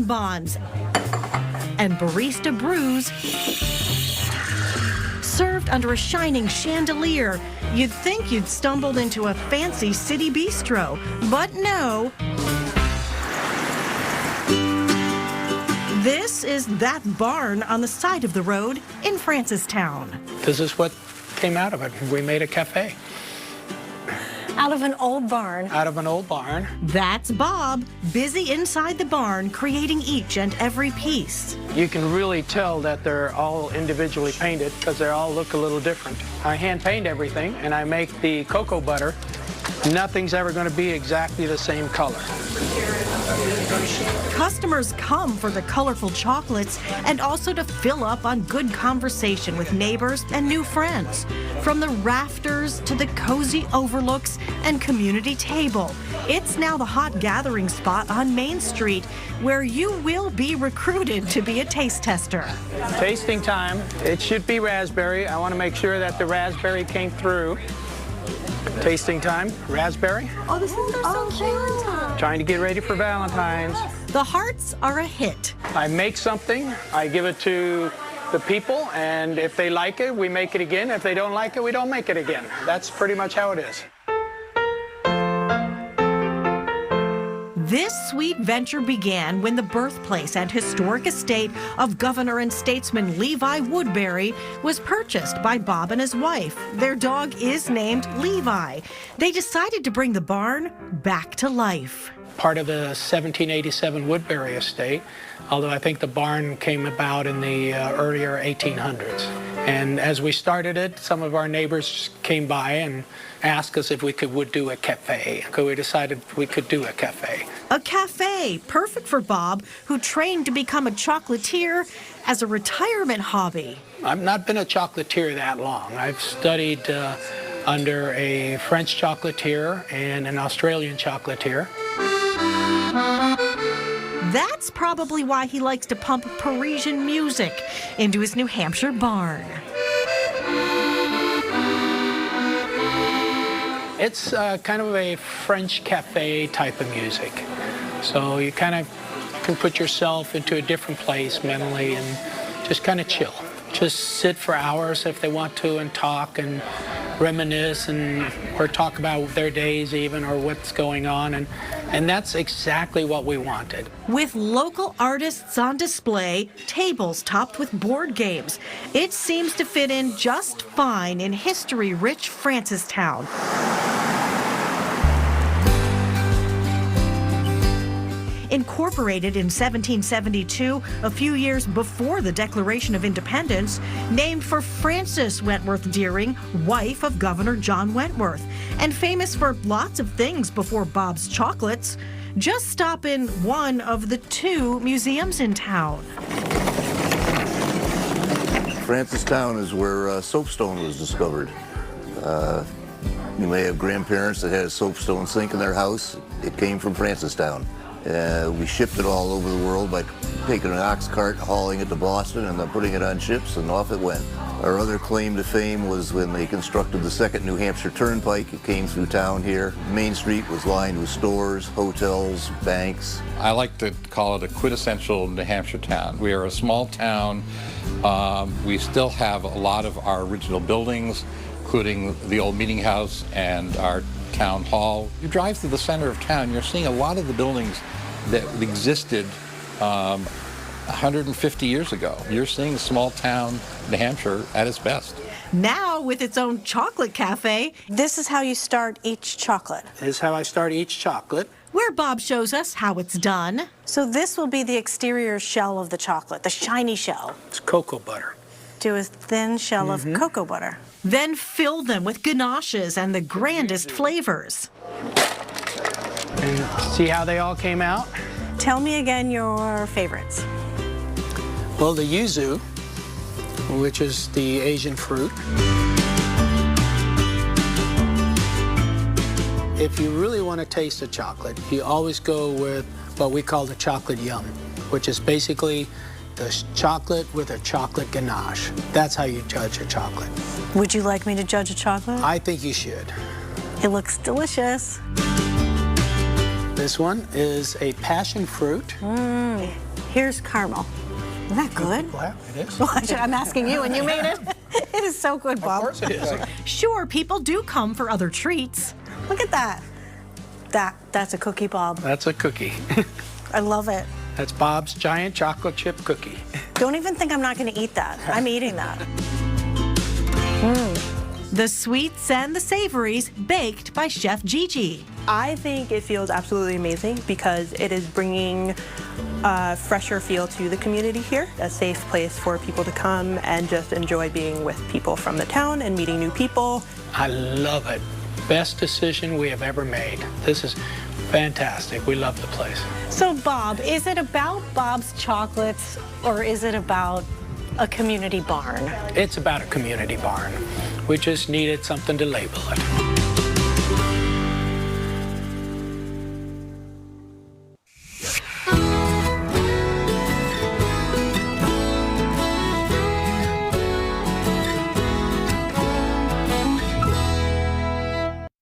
bonbons and barista brews served under a shining chandelier. You'd think you'd stumbled into a fancy city bistro, but no. This is that barn on the side of the road in Francistown. This is what came out of it. We made a cafe. Out of an old barn. Out of an old barn. That's Bob, busy inside the barn, creating each and every piece. You can really tell that they're all individually painted because they all look a little different. I hand paint everything, and I make the cocoa butter. Nothing's ever going to be exactly the same color. Customers come for the colorful chocolates and also to fill up on good conversation with neighbors and new friends. From the rafters to the cozy overlooks and community table, it's now the hot gathering spot on Main Street where you will be recruited to be a taste tester. Tasting time. It should be raspberry. I want to make sure that the raspberry came through. Tasting time, raspberry. Oh, this is so cute. Trying to get ready for Valentine's. The hearts are a hit. I make something, I give it to the people, and if they like it, we make it again. If they don't like it, we don't make it again. That's pretty much how it is. This sweet venture began when the birthplace and historic estate of Governor and statesman Levi Woodbury was purchased by Bob and his wife. Their dog is named Levi. They decided to bring the barn back to life. Part of the 1787 Woodbury estate, although I think the barn came about in the earlier 1800s. And as we started it, some of our neighbors came by and asked us if we would do a cafe. So we decided we could do a cafe. A cafe, perfect for Bob, who trained to become a chocolatier as a retirement hobby. I've not been a chocolatier that long. I've studied under a French chocolatier and an Australian chocolatier. That's probably why he likes to pump Parisian music into his New Hampshire barn. It's kind of a French cafe type of music. So you kind of can put yourself into a different place mentally and just kind of chill. Just sit for hours if they want to and talk and reminisce or talk about their days even or what's going on. And that's exactly what we wanted. With local artists on display, tables topped with board games, it seems to fit in just fine in history-rich Francistown. Incorporated in 1772, a few years before the Declaration of Independence, named for Frances Wentworth Deering, wife of Governor John Wentworth, and famous for lots of things before Bob's Chocolates. Just stop in one of the two museums in town. Francistown is where soapstone was discovered. You may have grandparents that had a soapstone sink in their house. It came from Francistown. We shipped it all over the world by taking an ox cart, hauling it to Boston, and then putting it on ships, and off it went. Our other claim to fame was when they constructed the second New Hampshire Turnpike. It came through town here. Main Street was lined with stores, hotels, banks. I like to call it a quintessential New Hampshire town. We are a small town. We still have a lot of our original buildings, including the old meeting house and our town hall. You drive through the center of town, you're seeing a lot of the buildings that existed 150 years ago. You're seeing small town New Hampshire at its best. Now with its own chocolate cafe. This is how you start each chocolate. This is how I start each chocolate. Where Bob shows us how it's done. So this will be the exterior shell of the chocolate, the shiny shell. It's cocoa butter. Do a thin shell of cocoa butter. Then fill them with ganaches and the grandest flavors. And see how they all came out? Tell me again your favorites. Well, the yuzu, which is the Asian fruit. If you really want to taste a chocolate, you always go with what we call the chocolate yum, which is basically the chocolate with a chocolate ganache. That's how you judge a chocolate. Would you like me to judge a chocolate? I think you should. It looks delicious. This one is a passion fruit. Here's caramel. Isn't that good? Wow, it is. Well, I'm asking you, and you made it. It is so good, Bob. Of course it is. Sure, people do come for other treats. Look at that. That's a cookie, Bob. That's a cookie. I love it. That's Bob's giant chocolate chip cookie. Don't even think I'm not going to eat that. I'm eating that. The sweets and the savories baked by Chef Gigi. I think it feels absolutely amazing because it is bringing a fresher feel to the community here, a safe place for people to come and just enjoy being with people from the town and meeting new people. I love it. Best decision we have ever made. This is fantastic. We love the place. So, Bob, is it about Bob's Chocolates or is it about a community barn? It's about a community barn. We just needed something to label it.